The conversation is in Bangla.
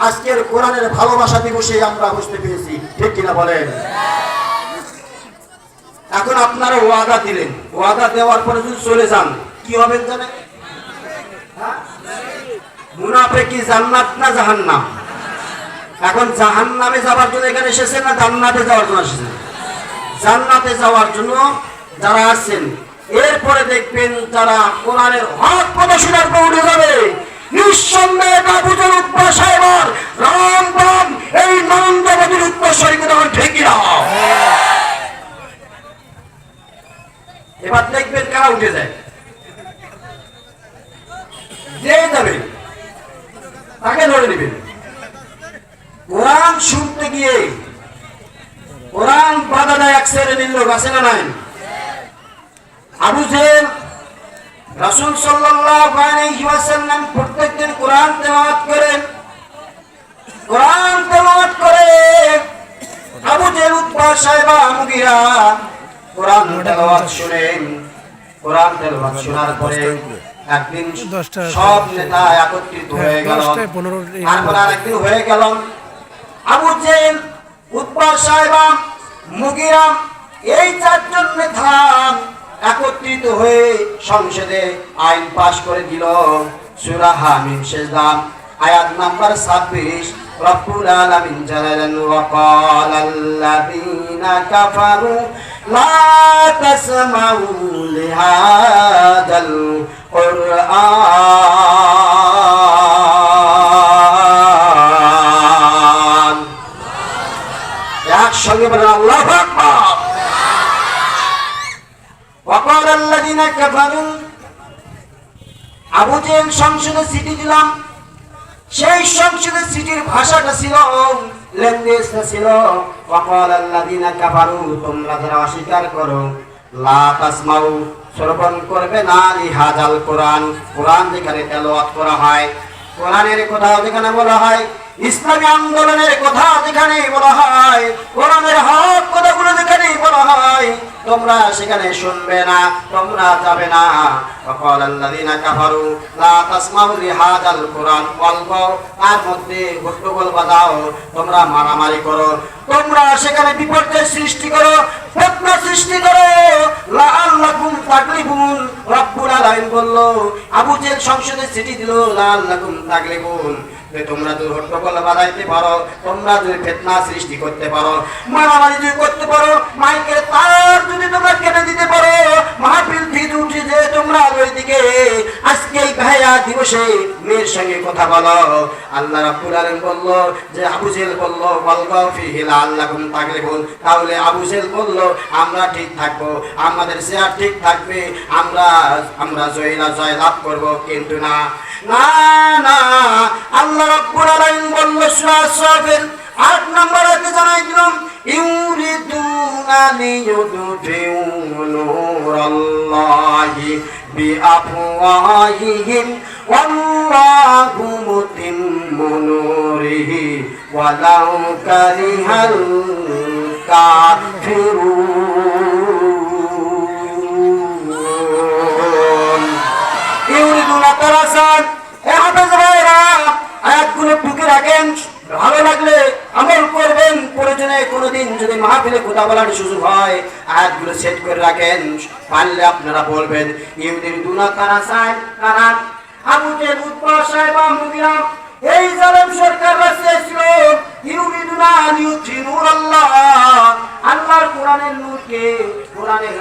আজকের কোরআনের ভালোবাসা দিবসে আমরা বুঝতে পেরেছি, ঠিক কিনা বলেন? এখন আপনারা ওয়াদা দিলেন, ওয়াদা দেওয়ার পরে যদি চলে যান কি হবে জানেন? মুনাফিকি জান্নাত না জাহান্নাম? এখন জাহান্নামে যাওয়ার জন্য এখানে এসেছেন না জান্নাতে যাওয়ার জন্য এসেছেন? জান্নাতে যাওয়ার জন্য যারা আসছেন, এরপরে দেখবেন যারা কোরআনের হক কথা শোনার পর উঠে যাবে, নিঃসন্দেহে বাবুজের উৎপাস এবার রাম বাম এই নরেন্দ্রবাদীর উৎপাসী কথা ঠেকি না। এবার দেখবেন কারা উঠে যায়, যে যাবে তাকে ধরে নেবেন। কোরআন শুনতে গিয়ে কোরআন বাধা দেয় এক শ্রেণীর লোক আছে না নাই? আবু জেহেল রাসূল সাল্লাল্লাহু আলাইহি ওয়াসাল্লাম প্রত্যেকদিন কোরআন তেলাওয়াত করেন, কোরআন তেলাওয়াত করে আবু জেহেল উতবা সাহেবা মুগীরা কোরআন তেলাওয়াত শুনেন। কোরআন তেলাওয়াত শোনার পরে একদিন সব নেতা একত্রিত হয়ে গেল। তারপর আরেকদিন হয়ে গেল, আবু জেহেল উতবা সাহেবা মুগীরা এই চারজন নেতা একত্রিত হয়ে সংসদে আইন পাশ করে দিল। সূরা হামিম সেজদা আয়াত নাম্বার 26 রব্বুল আলামিন জানালেন, ওয়া ক্বালাল্লাযীনা কাফারু লা তাসমাউ লিহাযাল কুরআন। একসঙ্গে বলেন আল্লাহু আকবার। ওয়াকালাল্লাযীনা কাফারু, আবু জেহেল সংসদে চিঠি দিলাম, সেই সংসদের চিঠির ভাষাটা ছিল, ল্যাঙ্গুয়েজটা ছিল ওয়াকালাল্লাযীনা কাফারু, তোমরা যারা অস্বীকার করো, লা তাসমাউ শ্রবণ করবে না, লিহাযাল কোরআন, কোরআন যেখানে তেলাওয়াত করা হয়, কোরআনের কথা যেখানে বলা হয়, ইসলামী আন্দোলনের কথা যেখানে বলা হয়, কোরআনের হক কথাগুলো যেখানে বলা হয়, তোমরা সেখানে শুনবে না, তোমরা যাবে না। ওয়াকালাল্লাযীনা কাফারু লা তাসমাউ লিহাযাল কুরআন ওয়ালগাও, তার মধ্যে গন্ডগোল বাঁধাও, তোমরা মারামারি করো, তোমরা সেখানে বিপর্যয় সৃষ্টি করো, ফিতনা সৃষ্টি করো, লাআল্লাকুম তাগলিবুন। রব্বুল আলামিন বলল, আবু জেহেল সংসদে চিঠি দিল, লাআল্লাকুম তাগলিবুন, তোমরা যদি হট্টগোল বাঁধাইতে পারো, তোমরা যদি ফিতনা সৃষ্টি করতে পারো, মারামারি যদি করতে পারো, মাইকের তার যদি তোমরা কেটে দিতে পারো, মাহফিল থেকে উঠে যে তোমরা ওইদিকে আজকে এই ভাইয়া দিবসে মেয়ের সঙ্গে কথা বলো। আল্লাহ রাব্বুল আলামিন বলল যে আবু জেহেল বলল ওয়ালগাও ফিহি লাআল্লাকুম তাগলিবুন, তাহলে আবু জেহেল বলল আমরা ঠিক থাকবো, আমাদের চেয়ার ঠিক থাকবে, আমরা জয় লাভ করব, কিন্তু না না না, আল্লাহ রাব্বুল আলামিন বলল সূরা সাফের 8 নম্বর আয়াতে জানাই দিলাম, ইউরিদুনা লিইউদফিউ নূরাল্লাহি বিআফওয়াহিহিম ওয়াল্লাহু মুতিম্মু নূরিহি ওয়ালাউ কারিহাল কাফিরুন। ইউরিদুনা তারাসান, এ হাফেজ ভাইরা আয়াতগুলো টুকে রাখেন, ভালো লাগলে আমল করবেন, প্রয়োজনে কোনোদিন যদি মাহফিলে কথা বলার সুযোগ হয় আয়াতগুলো সেট করে রাখেন, পারলে আপনারা বলবেন ইউরিদুনা তারাসান কারা? আবু জেহেল উতবা সাহেবা মুগীরা এই জালেম সরকার চেয়েছিল ইউরিদুনা লিইউতফিউ নূরাল্লাহ, আল্লাহর কোরআনের নূরকে, কোরআনের